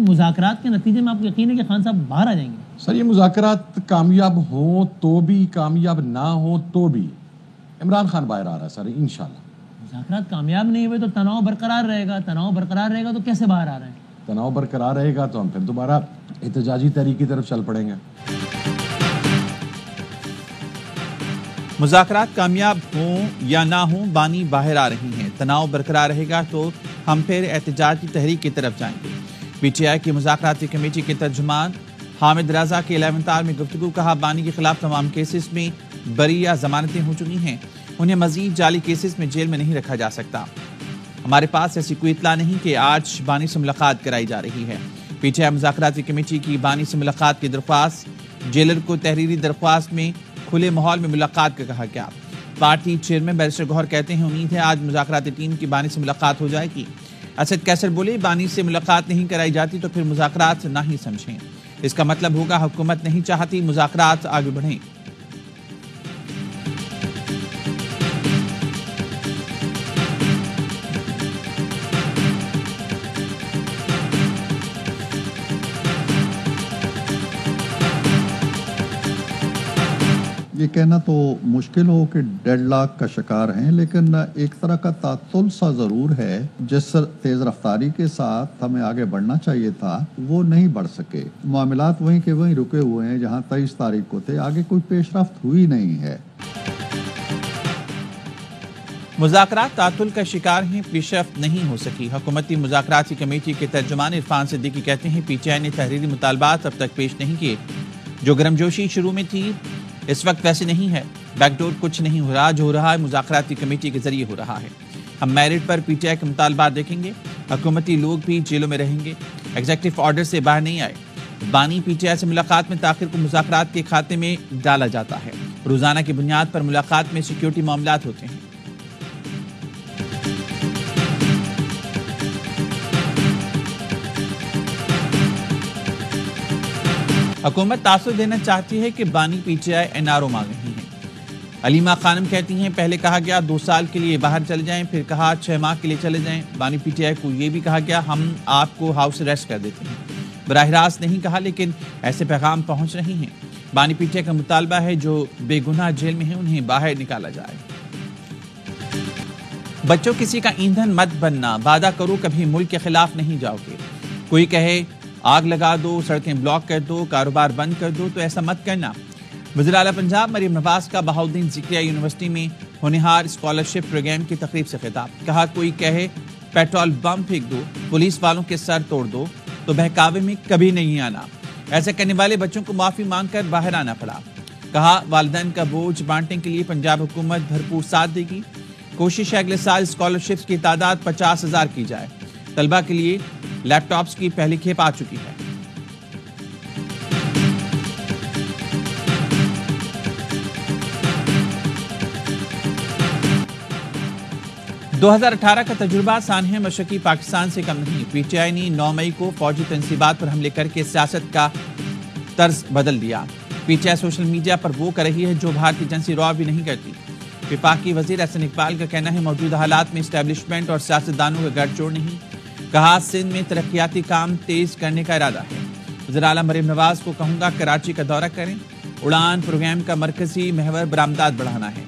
مذاکرات کے نتیجے میں آپ کو یقین ہے کہ خان صاحب باہر آ جائیں گے؟ سر یہ مذاکرات کامیاب ہوں تو بھی، کامیاب نہ ہوں تو بھی عمران خان باہر آ رہا ہے سر انشاءاللہ۔ مذاکرات کامیاب نہیں ہوئے تو تناؤ برقرار رہے گا، تناؤ برقرار رہے گا تو کیسے باہر آ رہے ہیں؟ تناؤ برقرار رہے گا تو ہم پھر دوبارہ احتجاجی تحریک کی طرف چل پڑیں گے۔ مذاکرات کامیاب ہوں یا نہ ہوں بانی باہر آ رہی ہیں، تناؤ برقرار رہے گا تو ہم پھر احتجاجی تحریک کی طرف جائیں گے۔ پی ٹی آئی کی مذاکراتی کمیٹی کے ترجمان حامد رضا کے 11 آور میں گفتگو، کہا بانی کے خلاف تمام کیسز میں بری یا ضمانتیں ہو چکی ہیں، انہیں مزید جعلی کیسز میں جیل میں نہیں رکھا جا سکتا۔ ہمارے پاس ایسی کوئی اطلاع نہیں کہ آج بانی سے ملاقات کرائی جا رہی ہے۔ پی ٹی آئی مذاکراتی کمیٹی کی بانی سے ملاقات کی درخواست، جیلر کو تحریری درخواست میں کھلے ماحول میں ملاقات کا کہا گیا۔ پارٹی چیئرمین بیرسٹر گوہر کہتے ہیں امید ہے آج مذاکراتی ٹیم کی بانی سے ملاقات ہو جائے گی۔ اسد کیسر بولے بانی سے ملاقات نہیں کرائی جاتی تو پھر مذاکرات نہ ہی سمجھیں، اس کا مطلب ہوگا حکومت نہیں چاہتی مذاکرات آگے بڑھیں۔ یہ کہنا تو مشکل ہو کہ ڈیڈ لاک کا شکار ہیں، لیکن ایک طرح کا تعطل سا ضرور ہے۔ جس تیز رفتاری کے ساتھ ہمیں آگے بڑھنا چاہیے تھا وہ نہیں بڑھ سکے، معاملات وہیں کے وہیں رکے ہوئے ہیں جہاں 23 تاریخ کو تھے، آگے کوئی پیش رفت ہوئی نہیں ہے۔ مذاکرات تعطل کا شکار ہیں، پیش رفت نہیں ہو سکی۔ حکومتی مذاکراتی کمیٹی کے ترجمان عرفان صدیقی کہتے ہیں پی ٹی آئی نے تحریری مطالبات اب تک پیش نہیں کیے، جو گرمجوشی شروع میں تھی اس وقت ویسے نہیں ہے۔ بیک ڈور کچھ نہیں ہو رہا، جو ہو رہا ہے مذاکراتی کمیٹی کے ذریعے ہو رہا ہے۔ ہم merit per P T I کے مطالبات دیکھیں گے، حکومتی لوگ بھی جیلوں میں رہیں گے، ایگزیکٹو آرڈر سے باہر نہیں آئے۔ بانی پی ٹی آئی سے ملاقات میں تاخیر کو مذاکرات کے کھاتے میں ڈالا جاتا ہے، روزانہ کی بنیاد پر ملاقات میں سیکیورٹی معاملات ہوتے ہیں۔ حکومت تاثر دینا چاہتی ہے کہ بانی P T I N R O مانگ رہی ہیں۔ علیمہ خانم کہتی ہیں پہلے کہا گیا 2 سال کے لیے باہر چلے جائیں، پھر کہا 6 ماہ کے لیے چلے جائیں۔ بانی پی ٹی آئی کو یہ بھی کہا گیا ہم آپ کو ہاؤس اریسٹ کر دیتے ہیں، براہ راست نہیں کہا لیکن ایسے پیغام پہنچ رہی ہیں۔ بانی پی ٹی آئی کا مطالبہ ہے جو بے گناہ جیل میں ہیں انہیں باہر نکالا جائے۔ بچوں کسی کا ایندھن مت بننا، وعدہ کرو کبھی ملک کے خلاف نہیں جاؤ گے۔ کوئی کہے آگ لگا دو، سڑکیں بلاک کر دو، کاروبار بند کر دو تو ایسا مت کرنا۔ وزیر اعلیٰ پنجاب مریم نواز کا بہاؤالدین ذکریہ یونیورسٹی میں ہونہار اسکالرشپ پروگرام کی تقریب سے خطاب، کہا کوئی کہے پیٹرول بم پھینک دو، پولیس والوں کے سر توڑ دو تو بہکاوے میں کبھی نہیں آنا۔ ایسا کرنے والے بچوں کو معافی مانگ کر باہر آنا پڑا۔ کہا والدین کا بوجھ بانٹنے کے لیے پنجاب حکومت بھرپور ساتھ دے گی۔ کوشش ہے اگلے سال اسکالرشپس کی تعداد 50,000 کی جائے۔ طلبہ کے لیے لیپ ٹاپس کی پہلی کھیپ آ چکی ہے۔ دو 2018 کا تجربہ سانحہ مشرقی پاکستان سے کم نہیں۔ پی ٹی آئی نے 9 مئی کو فوجی تنصیبات پر حملے کر کے سیاست کا طرز بدل دیا۔ P T I social media پر وہ کر رہی ہے جو بھارتی جنسی رعب بھی نہیں کرتی۔ وفاقی وزیر احسن اقبال کا کہنا ہے موجودہ حالات میں اسٹیبلشمنٹ اور سیاستدانوں کا گٹھ جوڑ نہیں۔ کہا سندھ میں ترقیاتی کام تیز کرنے کا ارادہ ہے۔ وزیر اعلیٰ مریم نواز کو کہوں گا کراچی کا دورہ کریں۔ اڑان پروگرام کا مرکزی محور برآمدات بڑھانا ہے۔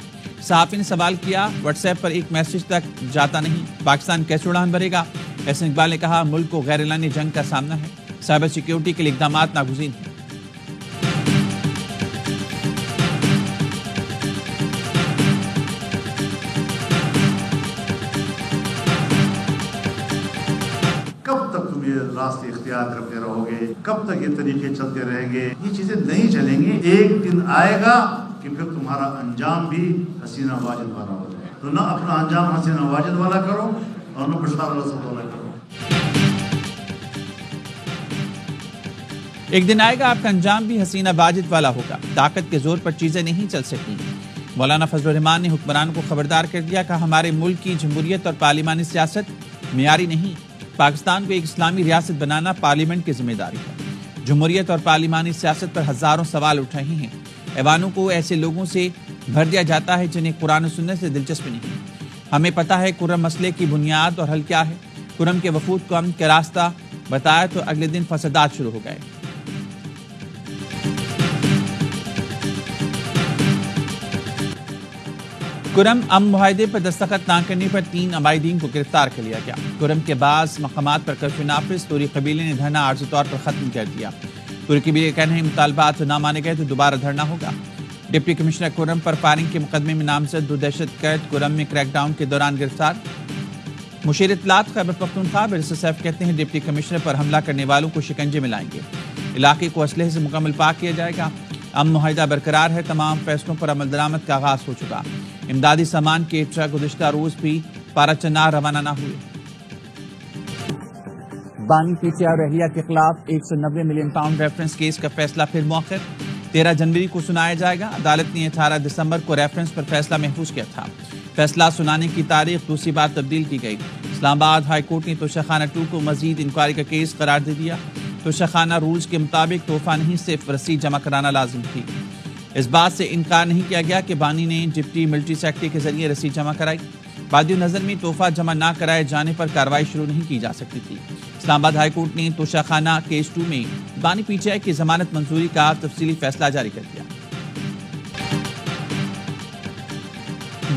صحافی نے سوال کیا واٹس ایپ پر ایک میسج تک جاتا نہیں، پاکستان کیسے اڑان بھرے گا؟ احسن اقبال نے کہا ملک کو غیر اعلانی جنگ کا سامنا ہے، سائبر سیکیورٹی کے لیے اقدامات ناگزیر ہیں۔ راستے اختیار کرتے رہو گے، کب تک یہ طریقے چلتے رہیں گے؟ یہ چیزیں نہیں چلیں گی۔ ایک دن آئے گا کہ پھر تمہارا انجام بھی حسینہ واجد والا ہو جائے۔ تو نہ اپنا انجام حسینہ واجد والا کرو اور نہ بشار الاسد والا کرو۔ ایک دن آئے گا آپ کا انجام بھی حسینہ واجد والا ہوگا۔ طاقت کے زور پر چیزیں نہیں چل سکتی۔ مولانا فضل الرحمان نے حکمران کو خبردار کر دیا کہ ہمارے ملک کی جمہوریت اور پارلیمانی سیاست معیاری نہیں۔ پاکستان کو ایک اسلامی ریاست بنانا پارلیمنٹ کی ذمہ داری ہے۔ جمہوریت اور پارلیمانی سیاست پر ہزاروں سوال اٹھ رہے ہیں۔ ایوانوں کو ایسے لوگوں سے بھر دیا جاتا ہے جنہیں قرآن و سنت سے دلچسپی نہیں۔ ہمیں پتہ ہے کرم مسئلے کی بنیاد اور حل کیا ہے۔ کرم کے وفود کو امن کا راستہ بتایا تو اگلے دن فسادات شروع ہو گئے۔ کرم امن معاہدے پر دستخط نہ کرنے پر 3 عمائدین کو گرفتار کر لیا گیا۔ کرم کے بعض مقامات پر کرفیو نافذ، توری قبیلے نے دھرنا عارضی طور پر ختم کر دیا۔ توری قبیلے کا کہنا ہے مطالبات نہ مانے گئے تو دوبارہ دھرنا ہوگا۔ ڈپٹی کمشنر کرم پر فائرنگ کے مقدمے میں نامزد 2 دہشت گرد کرم میں کریک ڈاؤن کے دوران گرفتار۔ مشیر اطلاعات خیبر پختونخوا برسسیف کہتے ہیں ڈپٹی کمشنر پر حملہ کرنے والوں کو شکنجے میں لائیں گے۔ علاقے کو اسلحے سے مکمل پاک کیا جائے گا۔ امن معاہدہ برقرار ہے، تمام فیصلوں پر عمل درآمد کا آغاز ہو چکا۔ امدادی سامان کے ٹرک گزشتہ روز بھی پارا چنار روانہ نہ ہوئے۔ بانی پی ٹی آئی اور اہلیہ کے خلاف 190 ملین پاؤنڈ ریفرنس کیس کا فیصلہ پھر مؤخر، 13 جنوری کو سنایا جائے گا۔ عدالت نے 18 دسمبر کو ریفرنس پر فیصلہ محفوظ کیا تھا۔ فیصلہ سنانے کی تاریخ دوسری بار تبدیل کی گئی۔ اسلام آباد ہائی کورٹ نے توشہ خانہ 2 کو مزید انکوائری کا کیس قرار دے دیا۔ توشہ خانہ رولز کے مطابق تحفہ نہیں، صرف رسید جمع کرانا لازم تھی۔ اس بات سے انکار نہیں کیا گیا کہ بانی نے ڈپٹی ملٹری سیکرٹری کے ذریعے رسید جمع کرائی۔ بادی نظر میں تحفہ جمع نہ کرائے جانے پر کارروائی شروع نہیں کی جا سکتی تھی۔ اسلام آباد ہائی کورٹ نے توشہ خانہ کیس 2 میں بانی پی ٹی آئی کی ضمانت منظوری کا تفصیلی فیصلہ جاری کر دیا۔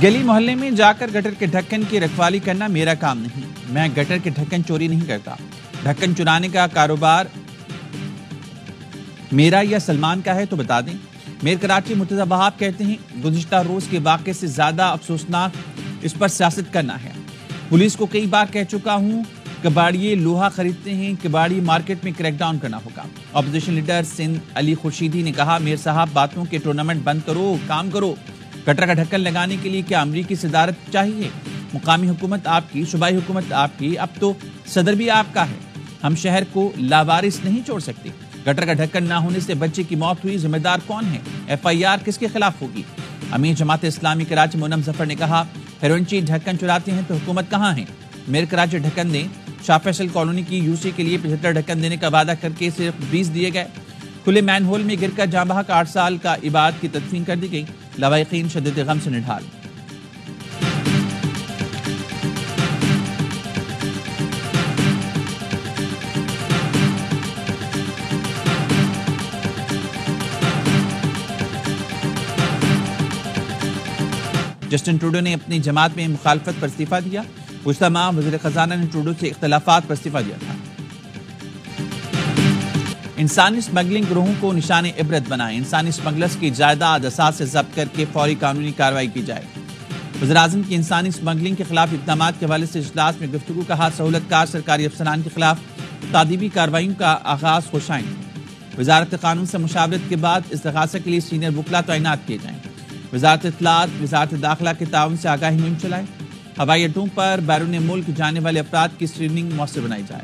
گلی محلے میں جا کر گٹر کے ڈھکن کی رکھوالی کرنا میرا کام نہیں۔ میں گٹر کے ڈھکن چوری نہیں کرتا۔ ڈھکن چرانے کا کاروبار میرا یا سلمان کا ہے تو بتا دیں۔ میر کراچی مرتضی وہاب کہتے ہیں گزشتہ روز کے واقعے سے زیادہ افسوسناک اس پر سیاست کرنا ہے۔ پولیس کو کئی بار کہہ چکا ہوں، کباڑیے لوہا خریدتے ہیں، کباڑی مارکیٹ میں کریک ڈاؤن کرنا ہوگا۔ اپوزیشن لیڈر سندھ علی خورشیدی نے کہا میر صاحب باتوں کے ٹورنامنٹ بند کرو، کام کرو۔ گٹر کا ڈھکن لگانے کے لیے کیا امریکی صدارت چاہیے؟ مقامی حکومت آپ کی، صوبائی حکومت آپ کی، اب تو صدر بھی آپ کا ہے۔ ہم شہر کو لاوارث نہیں چھوڑ سکتے۔ گٹر کا ڈھکن نہ ہونے سے بچے کی موت ہوئی، ذمہ دار کون ہے؟ ایف آئی آر کس کے خلاف ہوگی؟ امیر جماعت اسلامی کراچی مونم ظفر نے کہا ہیروئن ڈھکن چراتے ہیں تو حکومت کہاں ہے؟ میر کراچی ڈھکن دیں۔ شاہ فیصل کالونی کی یو سی کے لیے 75 ڈھکن دینے کا وعدہ کر کے صرف 20 دیے گئے۔ کھلے مین ہول میں گر کر جاں بحق 8 سال کا عباد کی تدفین کر دی گئی۔ لواحقین شدید غم سے نڈھال۔ جسٹن ٹروڈو نے اپنی جماعت میں مخالفت پر استعفیٰ دیا۔ گزشتہ ماہ وزیر خزانہ نے ٹروڈو سے اختلافات پر استعفیٰ دیا تھا۔ انسانی اسمگلنگ گروہوں کو نشان عبرت بنائیں۔ انسانی اسمگلرز کی جائیداد اساس سے ضبط کر کے فوری قانونی کارروائی کی جائے۔ وزیراعظم کی انسانی اسمگلنگ کے خلاف اقدامات کے حوالے سے اجلاس میں گفتگو، کہا سہولت کار سرکاری افسران کے خلاف تعدیبی کارروائیوں کا آغاز خوشائن۔ وزارت قانون سے مشاورت کے بعد استغاثہ کے لیے سینئر وکلا تعینات کیے جائیں۔ وزارت اطلاعات، وزارت داخلہ کے تعاون سے آگاہی مہم چلائے۔ ہوائی اڈوں پر بیرون ملک جانے والے افراد کی اسکریننگ مؤثر بنائی جائے۔